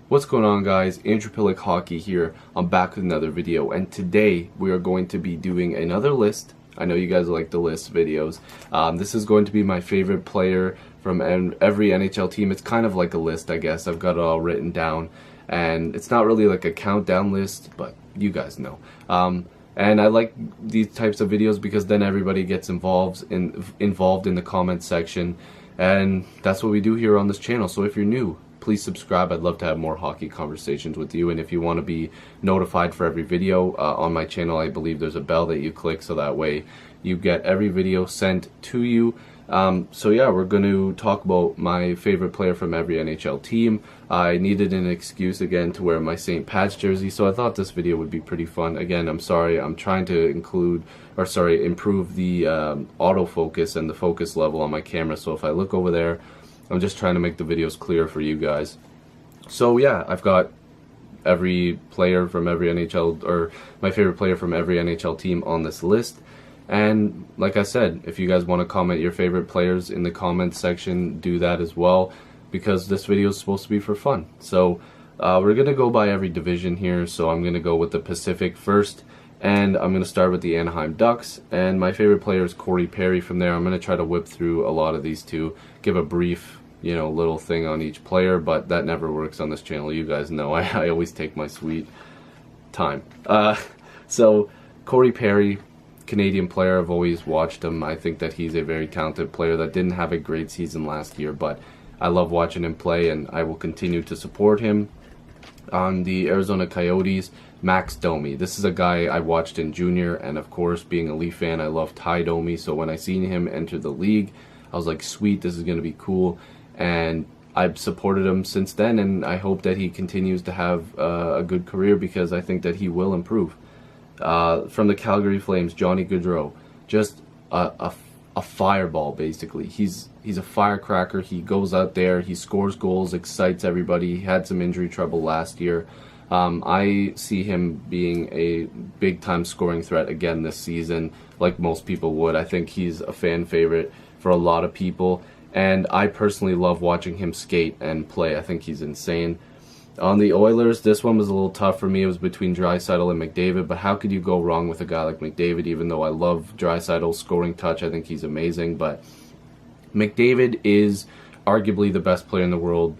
What's going on, guys? Andrew Piluk Hockey here. I'm back with another video, and today we are going to be doing another list. I know you guys like the list videos. This is going to be my favorite player from every NHL team. It's kind of like a list, I guess. I've got it all written down, and it's not really like a countdown list, but you guys know. And I like these types of videos because then everybody gets involved in the comments section, and that's what we do here on this channel. So if you're new, please subscribe. I'd love to have more hockey conversations with you. And if you want to be notified for every video on my channel, I believe there's a bell that you click so that way you get every video sent to you. So yeah, we're going to talk about my favorite player from every NHL team. I needed an excuse again to wear my St. Pat's jersey, so I thought this video would be pretty fun. Again, I'm sorry, I'm trying to improve the autofocus and the focus level on my camera, so if I look over there, I'm just trying to make the videos clear for you guys. So yeah, I've got every player from every NHL, or my favorite player from every NHL team on this list. And like I said, if you guys want to comment your favorite players in the comments section, do that as well, because this video is supposed to be for fun. So we're going to go by every division here, so I'm going to go with the Pacific first. And I'm going to start with the Anaheim Ducks, and my favorite player is Corey Perry. From there, I'm going to try to whip through a lot of these two, give a brief, little thing on each player, but that never works on this channel. You guys know I always take my sweet time. So Corey Perry, Canadian player, I've always watched him. I think that he's a very talented player that didn't have a great season last year, but I love watching him play, and I will continue to support him. On the Arizona Coyotes, Max Domi. This is a guy I watched in junior, and of course, being a Leaf fan, I love Ty Domi, so when I seen him enter the league, I was like, sweet, this is going to be cool, and I've supported him since then, and I hope that he continues to have a good career, because I think that he will improve. From the Calgary Flames, Johnny Gaudreau, just a fireball, basically. He's a firecracker. He goes out there, he scores goals, excites everybody. He had some injury trouble last year. I see him being a big-time scoring threat again this season, like most people would. I think he's a fan favorite for a lot of people, and I personally love watching him skate and play. I think he's insane. On the Oilers, this one was a little tough for me. It was between Draisaitl and McDavid, but how could you go wrong with a guy like McDavid? Even though I love Draisaitl's scoring touch, I think he's amazing, but McDavid is arguably the best player in the world,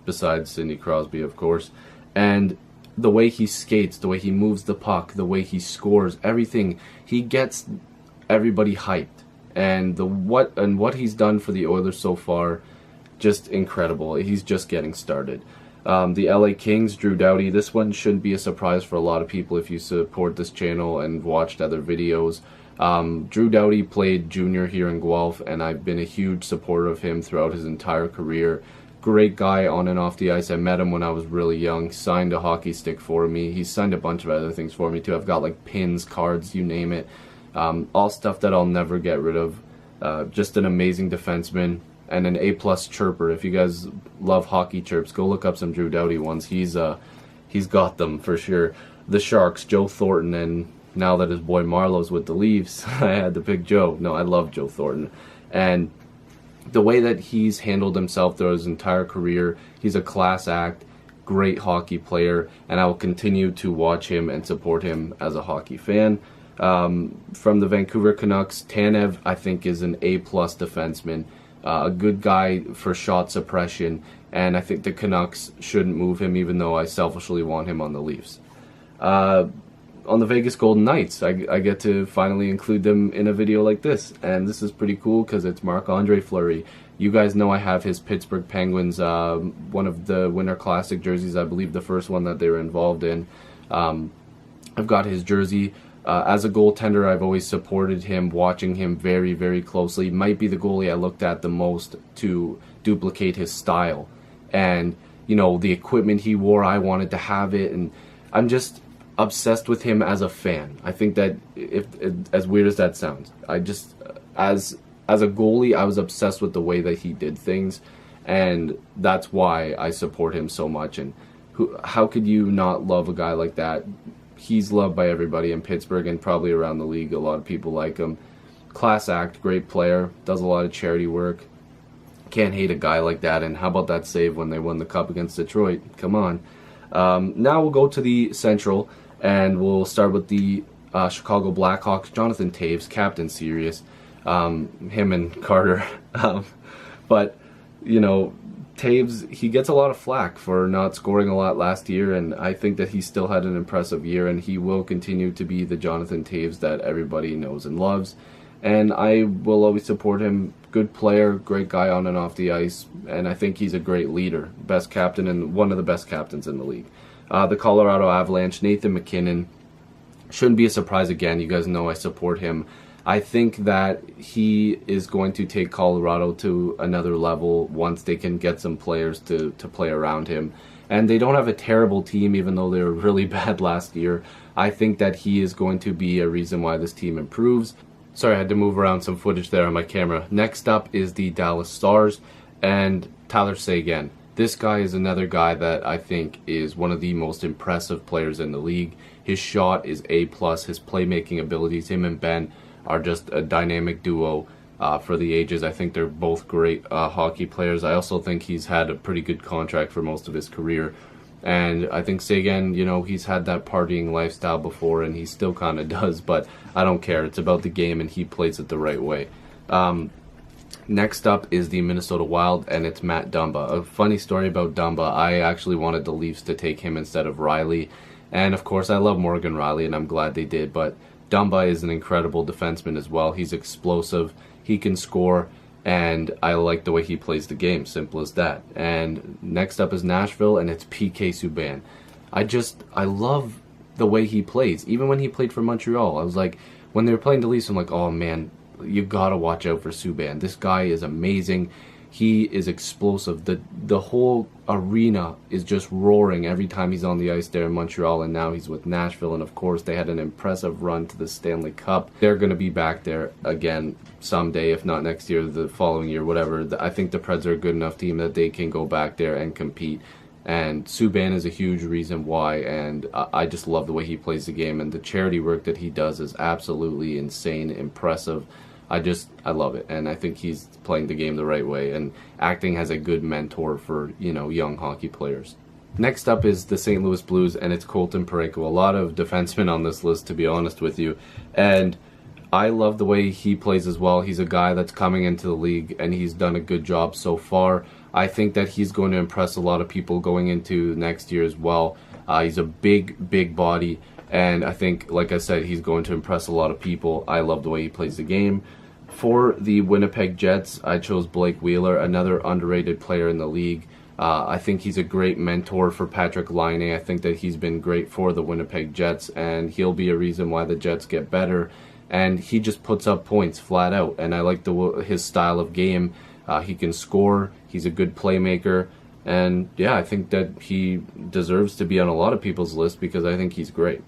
besides Sidney Crosby, of course, and the way he skates, the way he moves the puck, the way he scores, everything, he gets everybody hyped, and what he's done for the Oilers so far, just incredible. He's just getting started. The LA Kings, Drew Doughty, this one shouldn't be a surprise for a lot of people if you support this channel and watched other videos. Drew Doughty played junior here in Guelph, and I've been a huge supporter of him throughout his entire career. Great guy on and off the ice. I met him when I was really young, signed a hockey stick for me. He's signed a bunch of other things for me too. I've got like pins, cards, you name it. All stuff that I'll never get rid of. Just an amazing defenseman and an A+ chirper. If you guys love hockey chirps, go look up some Drew Doughty ones. He's got them for sure. The Sharks, Joe Thornton, and now that his boy Marlowe's with the Leafs, I had to pick Joe. No, I love Joe Thornton. And the way that he's handled himself throughout his entire career, he's a class act, great hockey player, and I will continue to watch him and support him as a hockey fan. From the Vancouver Canucks, Tanev, I think, is an A+ defenseman, a good guy for shot suppression, and I think the Canucks shouldn't move him, even though I selfishly want him on the Leafs. On the Vegas Golden Knights, I get to finally include them in a video like this, and this is pretty cool because it's Marc-Andre Fleury. You guys know I have his Pittsburgh Penguins, one of the Winter Classic jerseys, I believe the first one that they were involved in. I've got his jersey. As a goaltender, I've always supported him, watching him very, very closely. Might be the goalie I looked at the most to duplicate his style. And, the equipment he wore, I wanted to have it, and I'm just obsessed with him as a fan. I think that, if as weird as that sounds, I just, as a goalie, I was obsessed with the way that he did things, and that's why I support him so much. And how could you not love a guy like that? He's loved by everybody in Pittsburgh and probably around the league. A lot of people like him. Class act, great player, does a lot of charity work. Can't hate a guy like that. And how about that save when they won the Cup against Detroit? Come on. Now we'll go to the Central, and we'll start with the Chicago Blackhawks. Jonathan Toews, captain, serious. Him and Carter. But, you know, Toews, he gets a lot of flack for not scoring a lot last year, and I think that he still had an impressive year, and he will continue to be the Jonathan Toews that everybody knows and loves. And I will always support him. Good player, great guy on and off the ice, and I think he's a great leader. Best captain and one of the best captains in the league. The Colorado Avalanche, Nathan MacKinnon. Shouldn't be a surprise again. You guys know I support him. I think that he is going to take Colorado to another level once they can get some players to play around him. And they don't have a terrible team, even though they were really bad last year. I think that he is going to be a reason why this team improves. Sorry, I had to move around some footage there on my camera. Next up is the Dallas Stars and Tyler Seguin. This guy is another guy that I think is one of the most impressive players in the league. His shot is A+. His playmaking abilities, him and Ben, are just a dynamic duo for the ages. I think they're both great hockey players. I also think he's had a pretty good contract for most of his career. And I think Seguin, you know, he's had that partying lifestyle before, and he still kind of does, but I don't care. It's about the game, and he plays it the right way. Next up is the Minnesota Wild, and it's Matt Dumba. A funny story about Dumba, I actually wanted the Leafs to take him instead of Riley. And of course, I love Morgan Riley, and I'm glad they did, but Dumba is an incredible defenseman as well. He's explosive, he can score, and I like the way he plays the game, simple as that. And next up is Nashville, and it's PK Subban. I love the way he plays. Even when he played for Montreal, I was like, when they were playing the Leafs, I'm like, oh man, you gotta watch out for Subban. This guy is amazing. He is explosive. The whole arena is just roaring every time he's on the ice there in Montreal, and now he's with Nashville, and of course they had an impressive run to the Stanley Cup. They're going to be back there again someday, if not next year, the following year, whatever. I think the Preds are a good enough team that they can go back there and compete, and Subban is a huge reason why, and I just love the way he plays the game, and the charity work that he does is absolutely insane, impressive. I love it, and I think he's playing the game the right way and acting as a good mentor for, you know, young hockey players. Next up is the St. Louis Blues, and it's Colton Parayko. A lot of defensemen on this list, to be honest with you, and I love the way he plays as well. He's a guy that's coming into the league, and he's done a good job so far. I think that he's going to impress a lot of people going into next year as well. He's a big body, and I think, like I said, he's going to impress a lot of people. I love the way he plays the game. For the Winnipeg Jets, I chose Blake Wheeler, another underrated player in the league. I think he's a great mentor for Patrick Laine. I think that he's been great for the Winnipeg Jets, and he'll be a reason why the Jets get better. And he just puts up points flat out, and I like his style of game. He can score. He's a good playmaker. And yeah, I think that he deserves to be on a lot of people's list because I think he's great.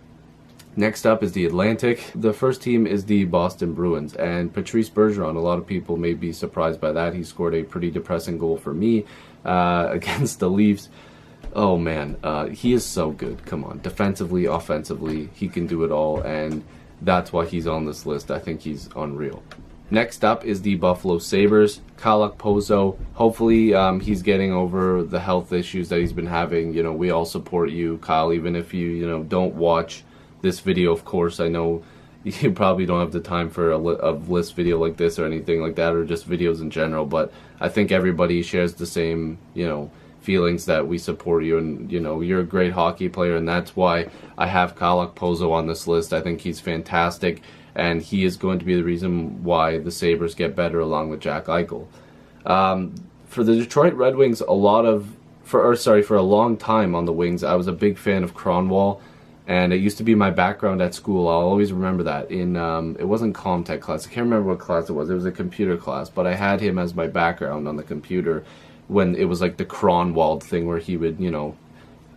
Next up is the Atlantic. The first team is the Boston Bruins, and Patrice Bergeron, a lot of people may be surprised by that. He scored a pretty depressing goal for me against the Leafs. Oh man, he is so good. Come on, defensively, offensively, he can do it all, and that's why he's on this list. I think he's unreal. Next up is the Buffalo Sabres. Kyle Okposo. Hopefully he's getting over the health issues that he's been having. You know, we all support you, Kyle, even if you don't watch this video, of course. I know you probably don't have the time for a list video like this or anything like that, or just videos in general, but I think everybody shares the same, feelings that we support you, and, you're a great hockey player, and that's why I have Kyle Okposo on this list. I think he's fantastic, and he is going to be the reason why the Sabres get better along with Jack Eichel. For the Detroit Red Wings, for a long time on the Wings, I was a big fan of Cronwall. And it used to be my background at school. I'll always remember that. It wasn't Comtech class. I can't remember what class it was. It was a computer class. But I had him as my background on the computer when it was like the Cronwall thing where he would,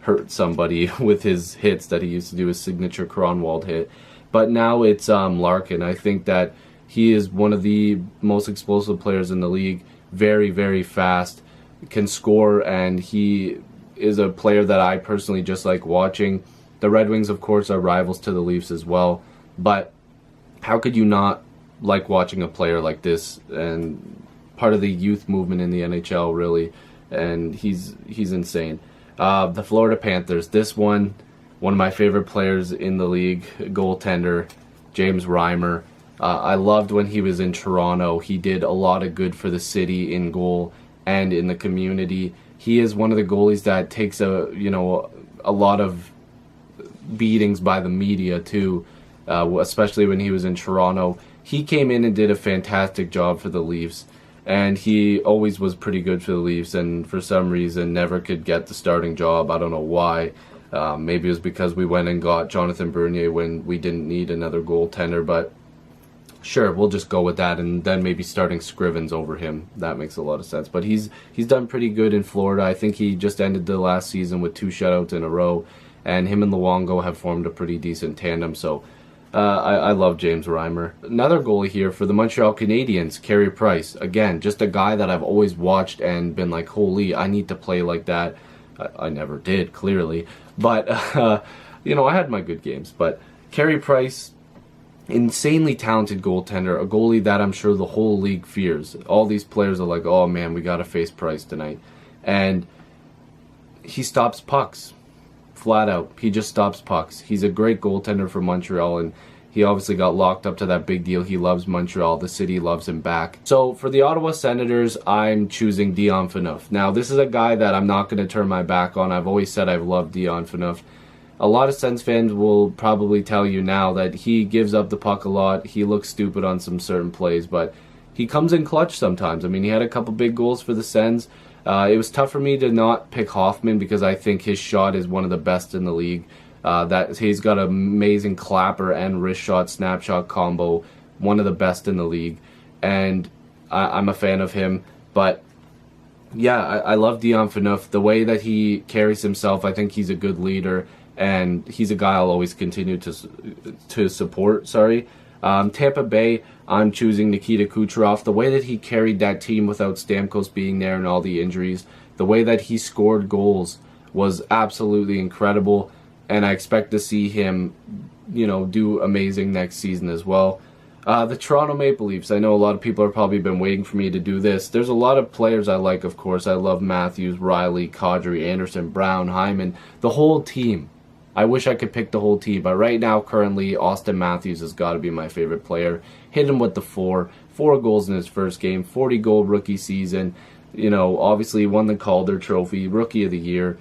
hurt somebody with his hits that he used to do, his signature Cronwall hit. But now it's Larkin. I think that he is one of the most explosive players in the league. Very, very fast. Can score. And he is a player that I personally just like watching. The Red Wings, of course, are rivals to the Leafs as well, but how could you not like watching a player like this and part of the youth movement in the NHL, really, and he's insane. The Florida Panthers, this one of my favorite players in the league, goaltender, James Reimer. I loved when he was in Toronto. He did a lot of good for the city in goal and in the community. He is one of the goalies that takes a lot of beatings by the media too, especially when he was in Toronto. He came in and did a fantastic job for the Leafs, and he always was pretty good for the Leafs, and for some reason never could get the starting job. I don't know why. Maybe it was because we went and got Jonathan Bernier when we didn't need another goaltender, but sure, we'll just go with that, and then maybe starting Scrivens over him. That makes a lot of sense. But he's done pretty good in Florida. I think he just ended the last season with 2 shutouts in a row, and him and Luongo have formed a pretty decent tandem, so I love James Reimer. Another goalie here for the Montreal Canadiens, Carey Price. Again, just a guy that I've always watched and been like, holy, I need to play like that. I never did, clearly. But, I had my good games. But Carey Price, insanely talented goaltender, a goalie that I'm sure the whole league fears. All these players are like, oh man, we got to face Price tonight. And he stops pucks. Flat out. He just stops pucks. He's a great goaltender for Montreal, and he obviously got locked up to that big deal. He loves Montreal. The city loves him back. So for the Ottawa Senators, I'm choosing Dion Phaneuf. Now, this is a guy that I'm not going to turn my back on. I've always said I've loved Dion Phaneuf. A lot of Sens fans will probably tell you now that he gives up the puck a lot. He looks stupid on some certain plays, but he comes in clutch sometimes. I mean, he had a couple big goals for the Sens. It was tough for me to not pick Hoffman because I think his shot is one of the best in the league. That he's got an amazing clapper and wrist shot, snapshot combo, one of the best in the league, and I'm a fan of him. But yeah, I love Dion Phaneuf. The way that he carries himself, I think he's a good leader, and he's a guy I'll always continue to support. Tampa Bay, I'm choosing Nikita Kucherov. The way that he carried that team without Stamkos being there and all the injuries, the way that he scored goals was absolutely incredible, and I expect to see him, do amazing next season as well. The Toronto Maple Leafs, I know a lot of people have probably been waiting for me to do this. There's a lot of players I like, of course. I love Matthews, Riley, Kadri, Anderson, Brown, Hyman, the whole team. I wish I could pick the whole team, but right now, currently, Austin Matthews has got to be my favorite player. Hit him with the 4 goals in his first game, 40-goal rookie season. Obviously won the Calder Trophy, Rookie of the Year.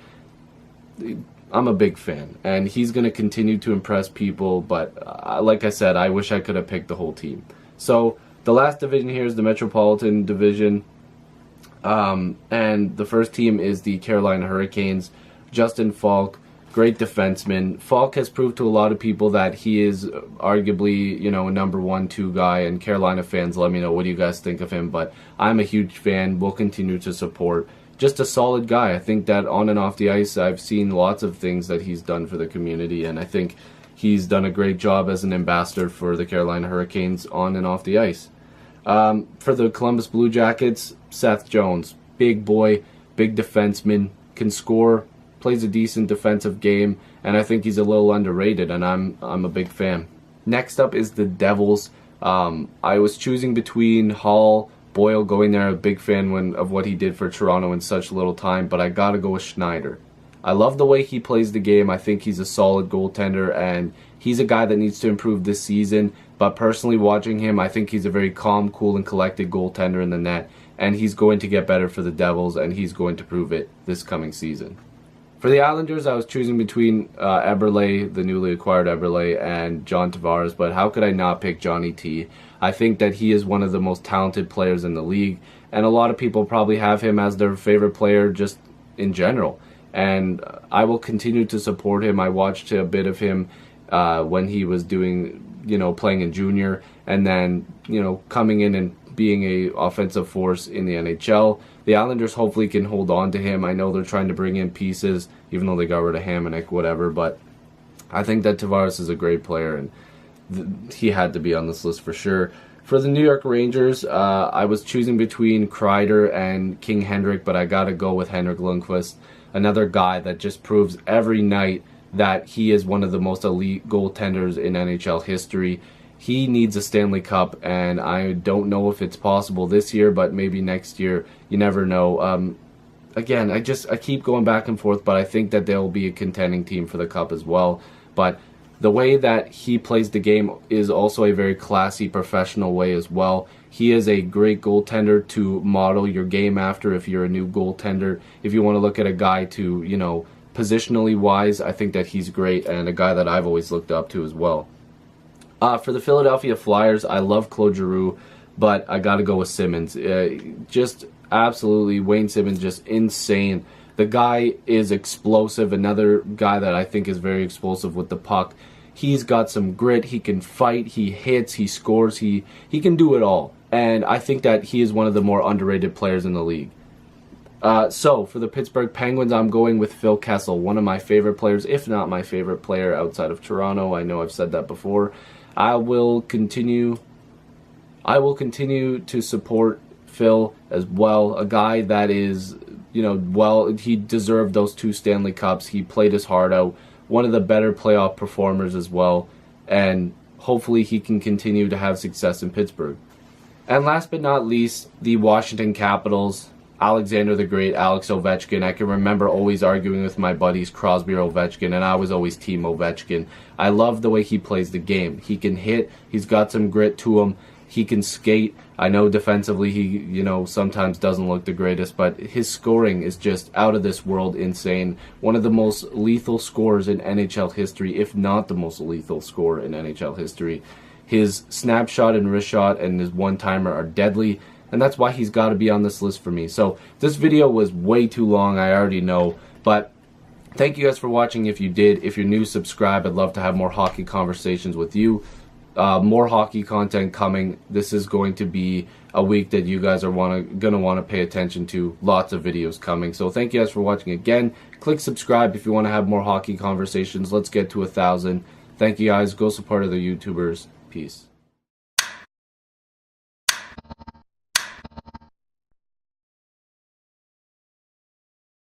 I'm a big fan, and he's going to continue to impress people, but like I said, I wish I could have picked the whole team. So the last division here is the Metropolitan Division, and the first team is the Carolina Hurricanes. Justin Falk, great defenseman. Falk has proved to a lot of people that he is arguably, a number 1-2 guy, and Carolina fans, let me know what do you guys think of him, but I'm a huge fan. We'll continue to support. Just a solid guy. I think that on and off the ice, I've seen lots of things that he's done for the community, and I think he's done a great job as an ambassador for the Carolina Hurricanes on and off the ice. For the Columbus Blue Jackets, Seth Jones. Big boy, big defenseman, can score, plays a decent defensive game, and I think he's a little underrated, and I'm a big fan. Next up is the Devils. I was choosing between Hall, Boyle going there. I'm a big fan of what he did for Toronto in such little time, but I gotta go with Schneider. I love the way he plays the game. I think he's a solid goaltender, and he's a guy that needs to improve this season, but personally watching him, I think he's a very calm, cool, and collected goaltender in the net, and he's going to get better for the Devils, and he's going to prove it this coming season. For the Islanders, I was choosing between Eberle, the newly acquired Eberle, and John Tavares, but how could I not pick Johnny T? I think that he is one of the most talented players in the league, and a lot of people probably have him as their favorite player just in general. And I will continue to support him. I watched a bit of him when he was doing, playing in junior, and then, coming in and being a offensive force in the NHL. The Islanders hopefully can hold on to him. I know they're trying to bring in pieces, even though they got rid of Hamonic, whatever, but I think that Tavares is a great player, and he had to be on this list for sure. For the New York Rangers, I was choosing between Kreider and King Hendrick, but I got to go with Henrik Lundqvist, another guy that just proves every night that he is one of the most elite goaltenders in NHL history. he needs a Stanley Cup, and I don't know if it's possible this year, but maybe next year. You never know. Again, I keep going back and forth, but I think that they'll be a contending team for the Cup as well. But the way that he plays the game is also a very classy, professional way as well. He is a great goaltender to model your game after if you're a new goaltender. If you want to look at a guy to, you know, positionally wise, I think that he's great, and a guy that I've always looked up to as well. For the Philadelphia Flyers, I love Claude Giroux, but I got to go with Simmons. Just absolutely, Wayne Simmons, just insane. The guy is explosive. Another guy that I think is very explosive with the puck. He's got some grit. He can fight. He hits. He scores. He can do it all. And I think that he is one of the more underrated players in the league. So, for the Pittsburgh Penguins, I'm going with Phil Kessel, one of my favorite players, if not my favorite player outside of Toronto. I know I've said that before. I will continue to support Phil as well, a guy that is, you know, well, he deserved those 2 Stanley Cups. He played his heart out, one of the better playoff performers as well, and hopefully he can continue to have success in Pittsburgh. And last but not least, the Washington Capitals, Alexander the Great, Alex Ovechkin. I can remember always arguing with my buddies Crosby or Ovechkin, and I was always Team Ovechkin. I love the way he plays the game. He can hit. He's got some grit to him. He can skate. I know defensively he, you know, sometimes doesn't look the greatest, but his scoring is just out of this world insane. One of the most lethal scorers in NHL history, if not the most lethal scorer in NHL history. His snapshot and wrist shot and his one-timer are deadly, and that's why he's got to be on this list for me. So this video was way too long, I already know, but thank you guys for watching. If you did, if you're new, subscribe. I'd love to have more hockey conversations with you. More hockey content coming. This is going to be a week that you guys are gonna want to pay attention to. Lots of videos coming. So thank you guys for watching again. Click subscribe if you want to have more hockey conversations. Let's get to 1,000. Thank you guys. Go support other YouTubers. Peace.